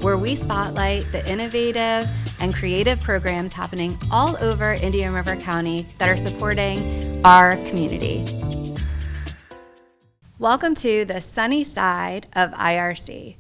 where we spotlight the innovative and creative programs happening all over Indian River County that are supporting our community. Welcome to the Sunny Side of IRC.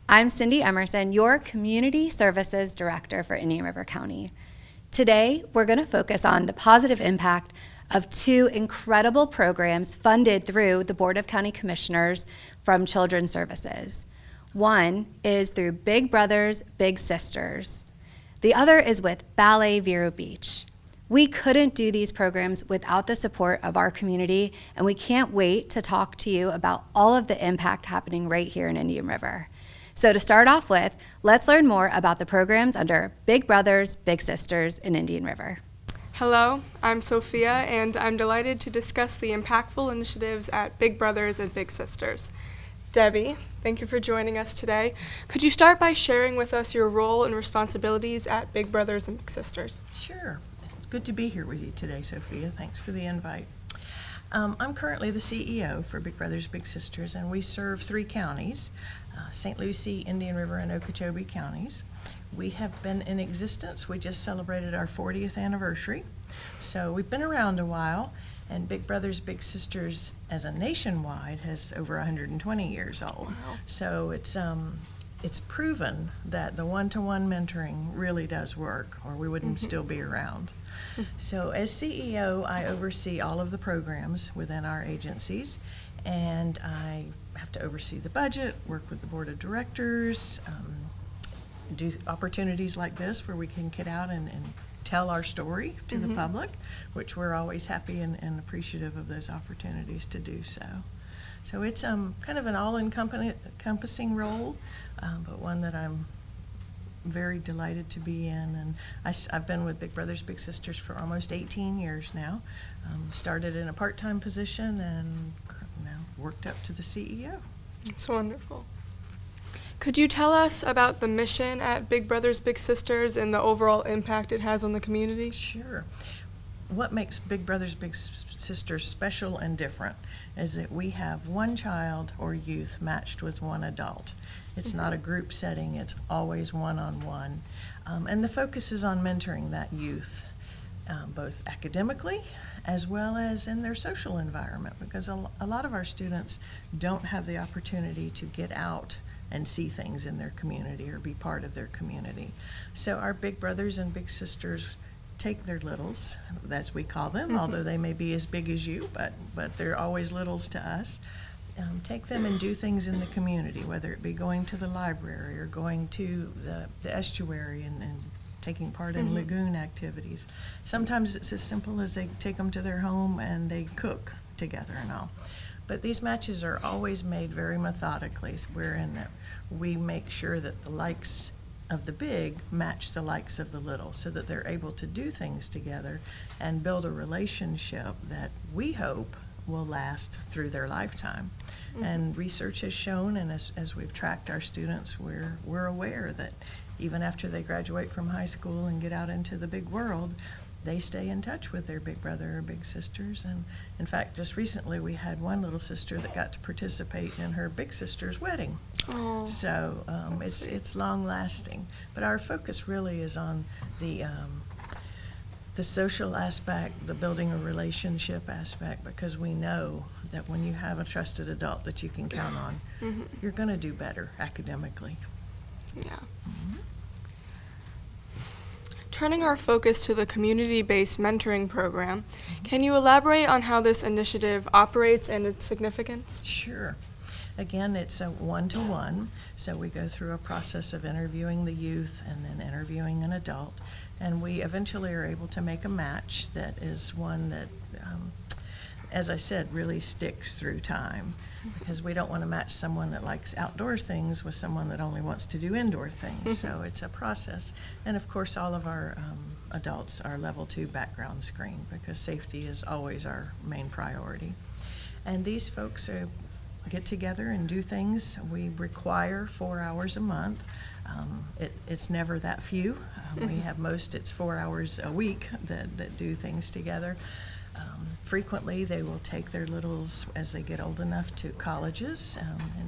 I'm Cindy Emerson, your Community Services Director for Indian River County. Today, we're going to focus on the positive impact of two incredible programs funded through the Board of County Commissioners from Children's Services. One is through Big Brothers, Big Sisters. The other is with Ballet, Vero Beach. We couldn't do these programs without the support of our community, and we can't wait to talk to you about all of the impact happening right here in Indian River. So to start off with, let's learn more about the programs under Big Brothers, Big Sisters in Indian River. Hello, I'm Sophia, and I'm delighted to discuss the impactful initiatives at Big Brothers and Big Sisters. Debbie, thank you for joining us today. Could you start by sharing with us your role and responsibilities at Big Brothers and Big Sisters? Sure. It's good to be here with you today, Sophia. Thanks for the invite. I'm currently the CEO for Big Brothers Big Sisters, and we serve 3 counties, St. Lucie, Indian River, and Okeechobee counties. We have been in existence. We just celebrated our 40th anniversary. So we've been around a while, and Big Brothers Big Sisters as a nationwide has over 120 years old. Wow. So it's proven that the one-to-one mentoring really does work, or we wouldn't still be around. So as CEO, I oversee all of the programs within our agencies, and I have to oversee the budget, work with the board of directors, do opportunities like this where we can get out and tell our story to the public, which we're always happy and appreciative of those opportunities to do so. So it's kind of an all-encompassing role, but one that I'm very delighted to be in. And I've been with Big Brothers Big Sisters for almost 18 years now. Started in a part-time position and now worked up to the CEO. It's wonderful. Could you tell us about the mission at Big Brothers Big Sisters and the overall impact it has on the community? Sure. What makes Big Brothers Big Sisters special and different is that we have one child or youth matched with one adult. It's not a group setting, it's always one-on-one. And the focus is on mentoring that youth, both academically as well as in their social environment, because a lot of our students don't have the opportunity to get out and see things in their community or be part of their community. So our Big Brothers and Big Sisters take their littles, as we call them, although they may be as big as you, but they're always littles to us. Take them and do things in the community, whether it be going to the library or going to the estuary and taking part in lagoon activities. Sometimes it's as simple as they take them to their home and they cook together and all. But these matches are always made very methodically, wherein we make sure that the likes of the big match the likes of the little, so that they're able to do things together and build a relationship that we hope will last through their lifetime. And research has shown, and as we've tracked our students, we're aware that even after they graduate from high school and get out into the big world, they stay in touch with their big brother or big sisters. And in fact, just recently we had one little sister that got to participate in her big sister's wedding. Oh, So it's long lasting. But our focus really is on the social aspect, the building a relationship aspect, because we know that when you have a trusted adult that you can count on, you're going to do better academically. yeah. Turning our focus to the community-based mentoring program, can you elaborate on how this initiative operates and its significance? Sure. Again, it's a one-to-one, so we go through a process of interviewing the youth and then interviewing an adult, and we eventually are able to make a match that is one that, as I said, really sticks through time, because we don't want to match someone that likes outdoor things with someone that only wants to do indoor things. So it's a process. And of course, all of our adults are level 2 background screened, because safety is always our main priority. And these folks get together and do things. We require 4 hours a month. It's never that few. We have it's 4 hours a week that do things together. Frequently, they will take their littles as they get old enough to colleges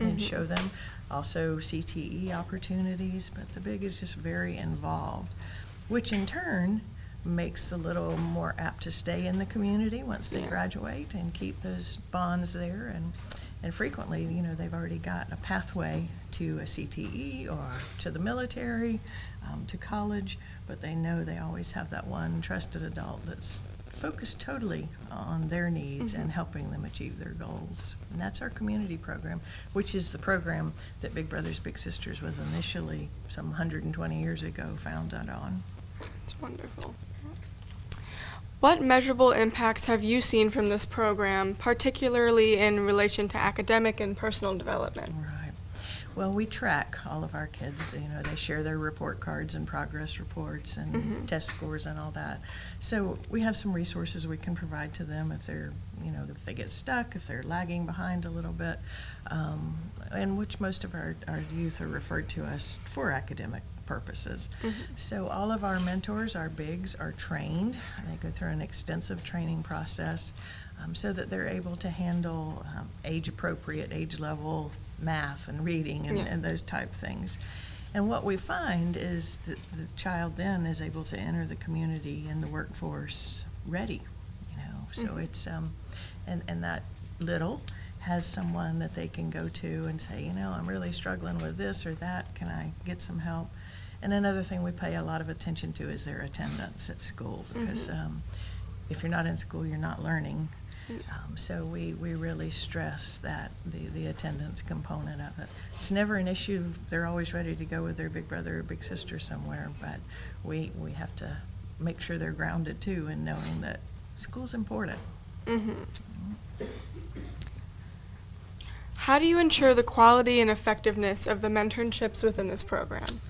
and show them. Also CTE opportunities, but the big is just very involved, which in turn makes the little more apt to stay in the community once they graduate and keep those bonds there. And frequently, they've already got a pathway to a CTE or to the military, to college, but they know they always have that one trusted adult that's focused totally on their needs and helping them achieve their goals. And that's our community program, which is the program that Big Brothers Big Sisters was initially, some 120 years ago, founded on. That's wonderful. What measurable impacts have you seen from this program, particularly in relation to academic and personal development? Right. Well, we track all of our kids. They share their report cards and progress reports and test scores and all that. So we have some resources we can provide to them if they're, if they get stuck, if they're lagging behind a little bit, and which most of our youth are referred to us for academic purposes. So all of our mentors, our bigs, are trained. They go through an extensive training process so that they're able to handle age-appropriate, age-level math and reading and those type things. And what we find is that the child then is able to enter the community and the workforce ready, So it's, and that little has someone that they can go to and say, I'm really struggling with this or that, can I get some help? And another thing we pay a lot of attention to is their attendance at school, because if you're not in school, you're not learning. So we really stress that, the attendance component of it. It's never an issue. They're always ready to go with their big brother or big sister somewhere, but we have to make sure they're grounded too in knowing that school's important. How do you ensure the quality and effectiveness of the mentorships within this program?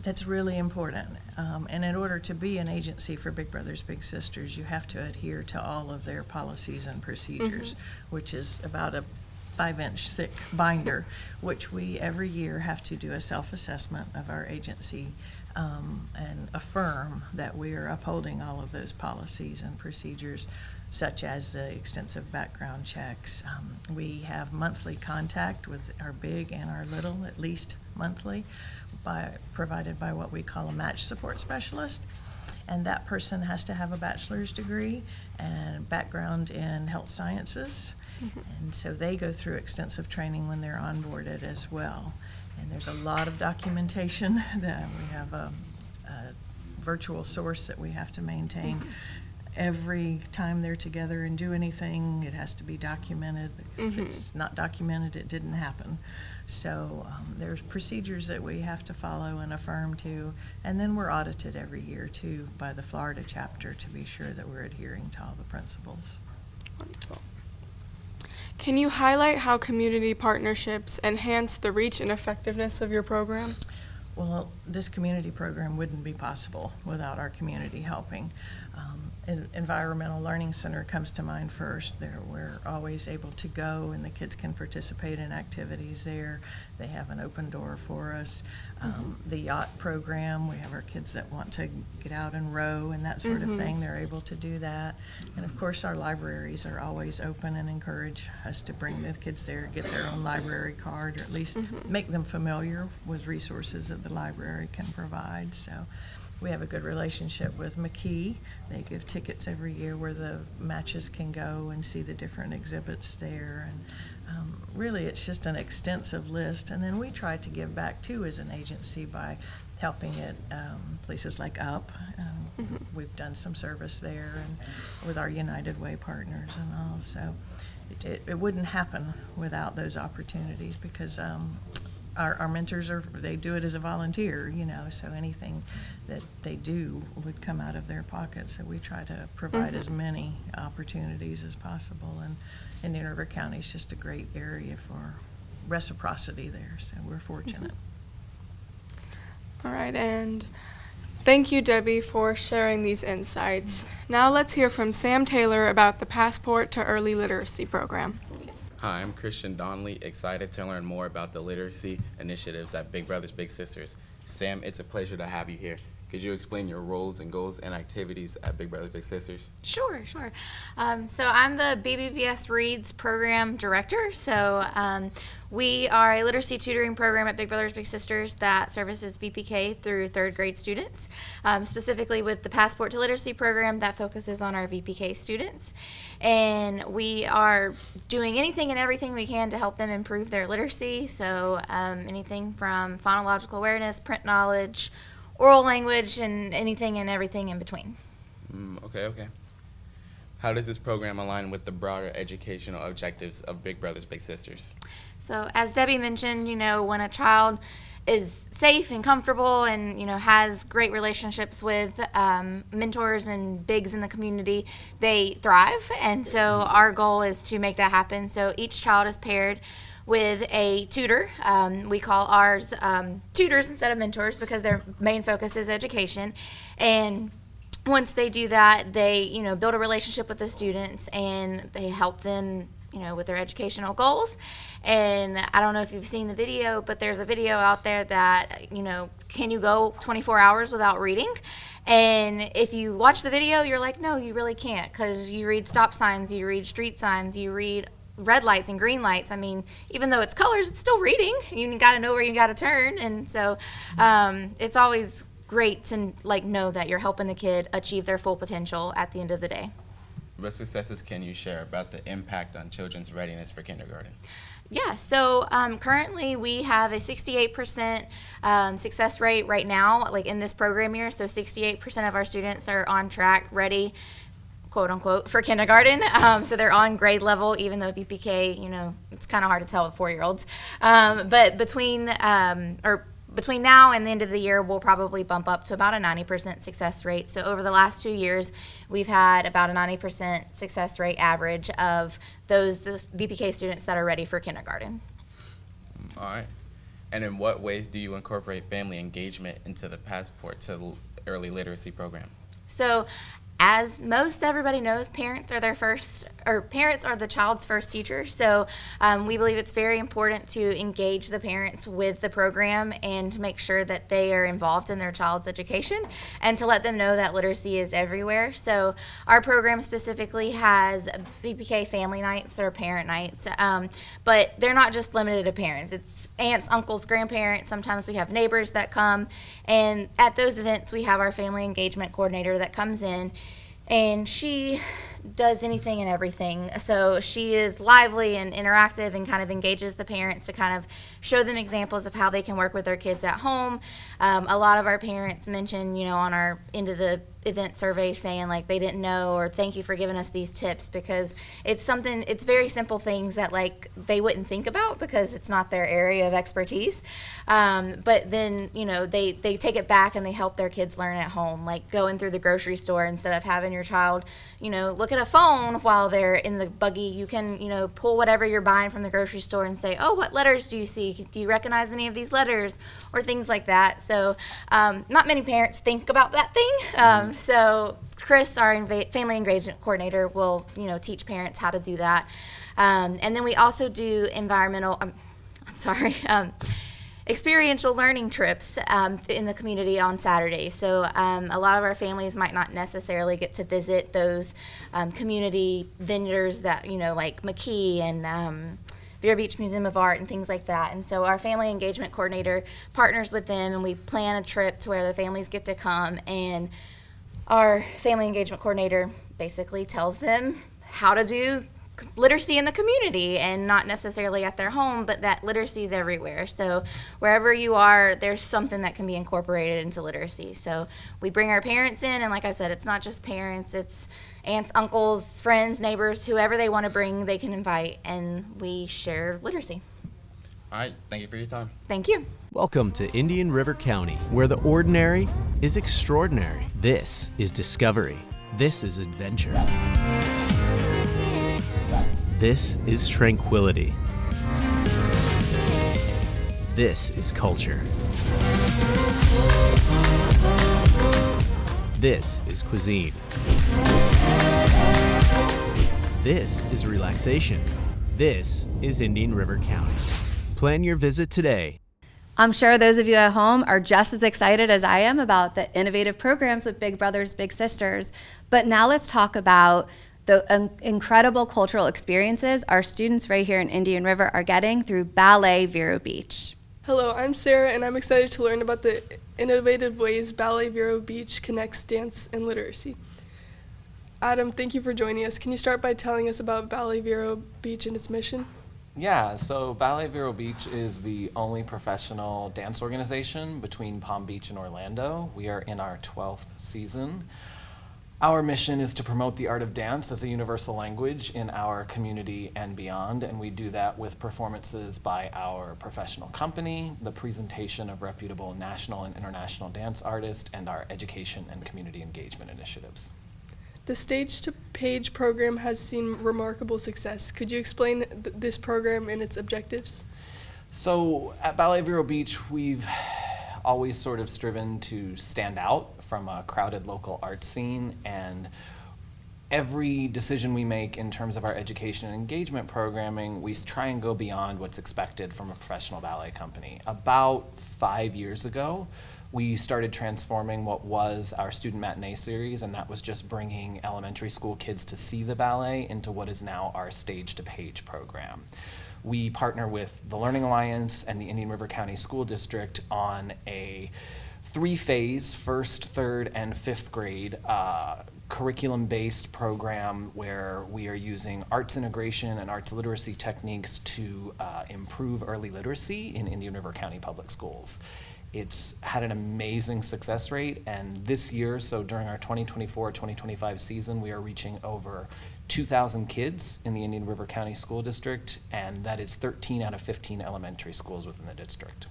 That's really important. And in order to be an agency for Big Brothers Big Sisters, you have to adhere to all of their policies and procedures, which is about a 5-inch thick binder, which we every year have to do a self-assessment of our agency and affirm that we are upholding all of those policies and procedures, such as the extensive background checks. We have monthly contact with our big and our little, at least monthly, provided by what we call a match support specialist. And that person has to have a bachelor's degree and background in health sciences. And so they go through extensive training when they're onboarded as well. And there's a lot of documentation that we have a virtual source that we have to maintain. Every time they're together and do anything, it has to be documented. If it's not documented, it didn't happen. So there's procedures that we have to follow and affirm to, and then we're audited every year too by the Florida chapter to be sure that we're adhering to all the principles. Wonderful. Can you highlight how community partnerships enhance the reach and effectiveness of your program? Well, this community program wouldn't be possible without our community helping. Environmental Learning Center comes to mind first. We're always able to go, and the kids can participate in activities there. They have an open door for us. The yacht program, we have our kids that want to get out and row and that sort of thing. They're able to do that. And of course, our libraries are always open and encourage us to bring the kids there, get their own library card, or at least make them familiar with resources that the library can provide. So we have a good relationship with McKee. They give tickets every year where the matches can go and see the different exhibits there. And really, it's just an extensive list. And then we try to give back, too, as an agency by helping at places like UP. We've done some service there and with our United Way partners and all. So it wouldn't happen without those opportunities because our mentors they do it as a volunteer, so anything that they do would come out of their pockets. So we try to provide as many opportunities as possible. And Indian River County is just a great area for reciprocity there, so we're fortunate. All right, and thank you, Debbie, for sharing these insights. Now let's hear from Sam Taylor about the Passport to Early Literacy program. Hi, I'm Christian Donnelly, excited to learn more about the literacy initiatives at Big Brothers Big Sisters. Sam, it's a pleasure to have you here. Could you explain your roles and goals and activities at Big Brothers Big Sisters? Sure. So I'm the BBBS Reads program director. So we are a literacy tutoring program at Big Brothers Big Sisters that services VPK through third grade students, specifically with the Passport to Literacy program that focuses on our VPK students. And we are doing anything and everything we can to help them improve their literacy. So anything from phonological awareness, print knowledge, oral language, and anything and everything in between. Okay. How does this program align with the broader educational objectives of Big Brothers Big Sisters? So as Debbie mentioned, when a child is safe and comfortable and, has great relationships with mentors and bigs in the community, they thrive. And so our goal is to make that happen. So each child is paired with a tutor. We call ours tutors instead of mentors because their main focus is education. And once they do that, they, build a relationship with the students and they help them, with their educational goals. And I don't know if you've seen the video, but there's a video out there that, can you go 24 hours without reading? And if you watch the video, you're like, no, you really can't, because you read stop signs, you read street signs, you read red lights and green lights. I mean, even though it's colors, it's still reading. You got to know where you got to turn. And so it's always great to know that you're helping the kid achieve their full potential at the end of the day. What successes can you share about the impact on children's readiness for kindergarten? Yeah, so currently we have a 68% success rate right now, in this program year. So 68% of our students are on track, ready, quote unquote, for kindergarten. So they're on grade level, even though VPK, it's kind of hard to tell with 4-year-olds. But between now and the end of the year, we'll probably bump up to about a 90% success rate. So over the last 2 years, we've had about a 90% success rate average of those VPK students that are ready for kindergarten. All right. And in what ways do you incorporate family engagement into the Passport to Early Literacy program? So as most everybody knows, parents are the child's first teachers. So we believe it's very important to engage the parents with the program and to make sure that they are involved in their child's education and to let them know that literacy is everywhere. So our program specifically has VPK family nights or parent nights, but they're not just limited to parents. It's aunts, uncles, grandparents. Sometimes we have neighbors that come, and at those events we have our family engagement coordinator that comes in, and she does anything and everything. So she is lively and interactive and kind of engages the parents to kind of show them examples of how they can work with their kids at home. A lot of our parents mention, on our end of the event survey saying they didn't know, or thank you for giving us these tips, because it's very simple things that they wouldn't think about because it's not their area of expertise. But then, they take it back and they help their kids learn at home, like going through the grocery store instead of having your child, look at a phone while they're in the buggy. You can, pull whatever you're buying from the grocery store and say, oh, what letters do you see? Do you recognize any of these letters? Or things like that. So not many parents think about that thing. So Chris, our family engagement coordinator, will teach parents how to do that. And then we also do experiential learning trips in the community on Saturday. So a lot of our families might not necessarily get to visit those community vendors that, like McKee and Vero Beach Museum of Art and things like that. And so our family engagement coordinator partners with them, and we plan a trip to where the families get to come, and our family engagement coordinator basically tells them how to do literacy in the community, and not necessarily at their home, but that literacy is everywhere. So wherever you are, there's something that can be incorporated into literacy. So we bring our parents in, and like I said, it's not just parents, it's aunts, uncles, friends, neighbors, whoever they want to bring, they can invite, and we share literacy. All right, thank you for your time. Thank you. Welcome to Indian River County, where the ordinary is extraordinary. This is discovery. This is adventure. This is tranquility. This is culture. This is cuisine. This is relaxation. This is Indian River County. Plan your visit today. I'm sure those of you at home are just as excited as I am about the innovative programs with Big Brothers Big Sisters. But now let's talk about the incredible cultural experiences our students right here in Indian River are getting through Ballet Vero Beach. Hello, I'm Sarah, and I'm excited to learn about the innovative ways Ballet Vero Beach connects dance and literacy. Adam, thank you for joining us. Can you start by telling us about Ballet Vero Beach and its mission? Yeah, so Ballet Vero Beach is the only professional dance organization between Palm Beach and Orlando. We are in our 12th season. Our mission is to promote the art of dance as a universal language in our community and beyond, and we do that with performances by our professional company, the presentation of reputable national and international dance artists, and our education and community engagement initiatives. The Stage to Page program has seen remarkable success. Could you explain this program and its objectives? So at Ballet Vero Beach, we've always sort of striven to stand out from a crowded local art scene, and every decision we make in terms of our education and engagement programming, we try and go beyond what's expected from a professional ballet company. About 5 years ago, we started transforming what was our student matinee series, and that was just bringing elementary school kids to see the ballet, into what is now our Stage to Page program. We partner with the Learning Alliance and the Indian River County School District on a 3-phase, first, third, and fifth grade curriculum-based program where we are using arts integration and arts literacy techniques to improve early literacy in Indian River County Public Schools. It's had an amazing success rate, and this year, so during our 2024-2025 season, we are reaching over 2,000 kids in the Indian River County School District, and that is 13 out of 15 elementary schools within the district.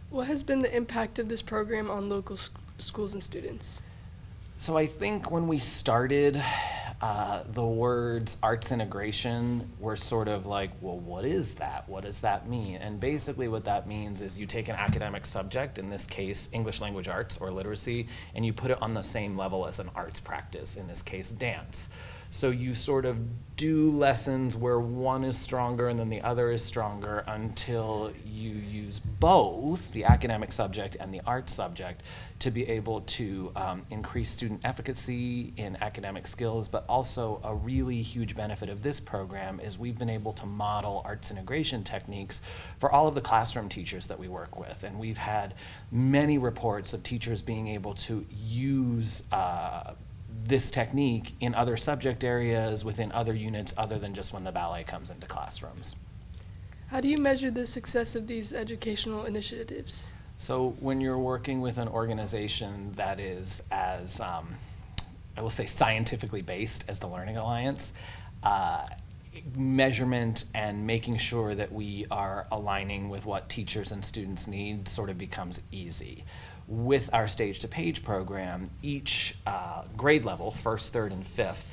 What has been the impact of this program on local schools and students? So I think when we started, the words arts integration were sort of like, well, what is that? What does that mean? And basically what that means is you take an academic subject, in this case, English language arts or literacy, and you put it on the same level as an arts practice, in this case, dance. So you sort of do lessons where one is stronger and then the other is stronger until you use both the academic subject and the art subject to be able to increase student efficacy in academic skills. But also a really huge benefit of this program is we've been able to model arts integration techniques for all of the classroom teachers that we work with. And we've had many reports of teachers being able to use this technique in other subject areas within other units other than just when the ballet comes into classrooms. How do you measure the success of these educational initiatives? So when you're working with an organization that is as, I will say, scientifically based as the Learning Alliance, measurement and making sure that we are aligning with what teachers and students need sort of becomes easy. With our Stage to Page program, each grade level, first, third, and fifth,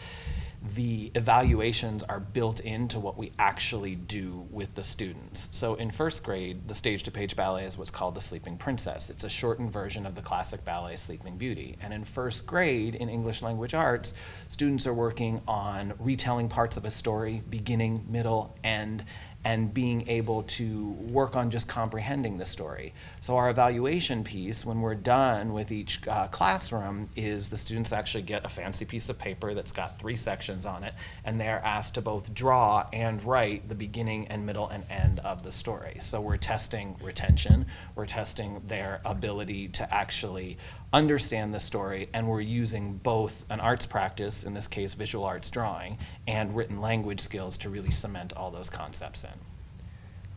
the evaluations are built into what we actually do with the students. So in first grade, the Stage to Page ballet is what's called the Sleeping Princess. It's a shortened version of the classic ballet Sleeping Beauty. And in first grade, in English language arts, students are working on retelling parts of a story, beginning, middle, end, and being able to work on just comprehending the story. So our evaluation piece, when we're done with each classroom, is the students actually get a fancy piece of paper that's got 3 sections on it, and they're asked to both draw and write the beginning and middle and end of the story. So we're testing retention, we're testing their ability to actually understand the story, and we're using both an arts practice, in this case visual arts drawing, and written language skills to really cement all those concepts in.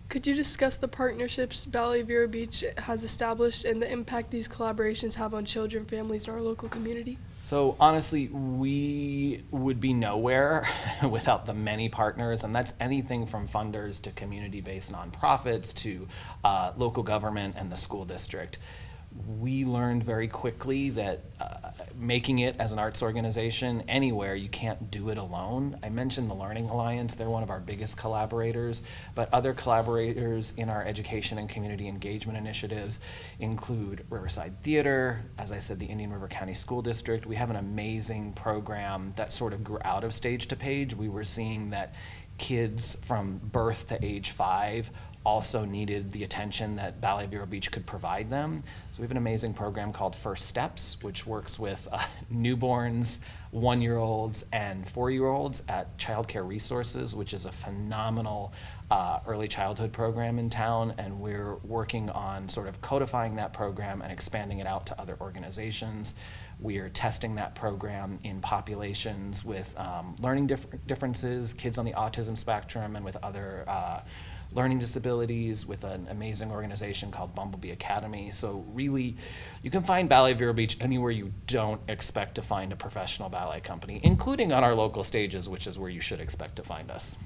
Could you discuss the partnerships Ballet Vero Beach has established and the impact these collaborations have on children, families, and our local community? So honestly, we would be nowhere without the many partners, and that's anything from funders to community-based nonprofits to local government and the school district. We learned very quickly that making it as an arts organization anywhere, you can't do it alone. I mentioned the Learning Alliance, they're one of our biggest collaborators, but other collaborators in our education and community engagement initiatives include Riverside Theater, as I said, the Indian River County School District. We have an amazing program that sort of grew out of Stage to Page. We were seeing that kids from birth to age 5 also needed the attention that Ballet Vero Beach could provide them. So we have an amazing program called First Steps, which works with newborns, 1-year-olds, and 4-year-olds at Child Care Resources, which is a phenomenal early childhood program in town, and we're working on sort of codifying that program and expanding it out to other organizations. We are testing that program in populations with learning differences, kids on the autism spectrum, and with other learning disabilities, with an amazing organization called Bumblebee Academy. So really, you can find Ballet Vero Beach anywhere you don't expect to find a professional ballet company, including on our local stages, which is where you should expect to find us.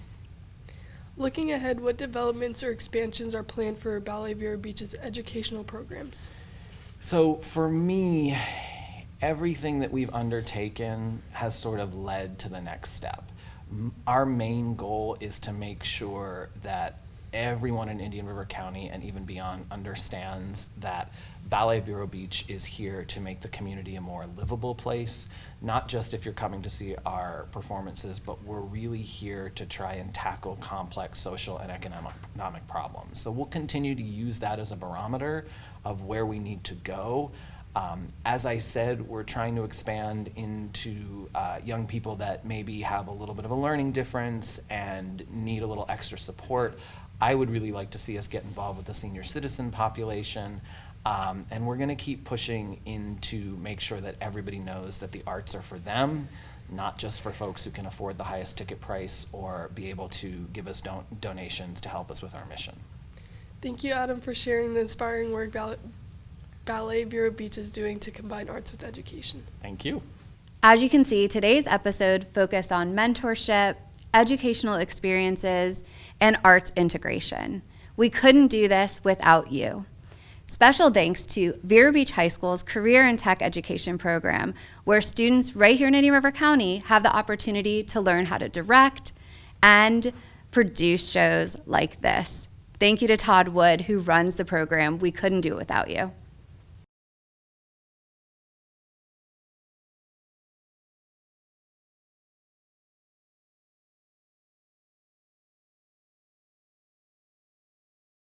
Looking ahead, what developments or expansions are planned for Ballet Vero Beach's educational programs? So for me, everything that we've undertaken has sort of led to the next step. Our main goal is to make sure that everyone in Indian River County and even beyond understands that Ballet Vero Beach is here to make the community a more livable place, not just if you're coming to see our performances, but we're really here to try and tackle complex social and economic problems. So we'll continue to use that as a barometer of where we need to go. As I said, we're trying to expand into young people that maybe have a little bit of a learning difference and need a little extra support. I would really like to see us get involved with the senior citizen population, and we're going to keep pushing to make sure that everybody knows that the arts are for them, not just for folks who can afford the highest ticket price or be able to give us donations to help us with our mission. Thank you, Adam, for sharing the inspiring work Ballet Vero Beach is doing to combine arts with education. Thank you. As you can see, today's episode focused on mentorship, educational experiences, and arts integration. We couldn't do this without you. Special thanks to Vero Beach High School's Career and Tech Education program, where students right here in Indian River County have the opportunity to learn how to direct and produce shows like this. Thank you to Todd Wood, who runs the program. We couldn't do it without you.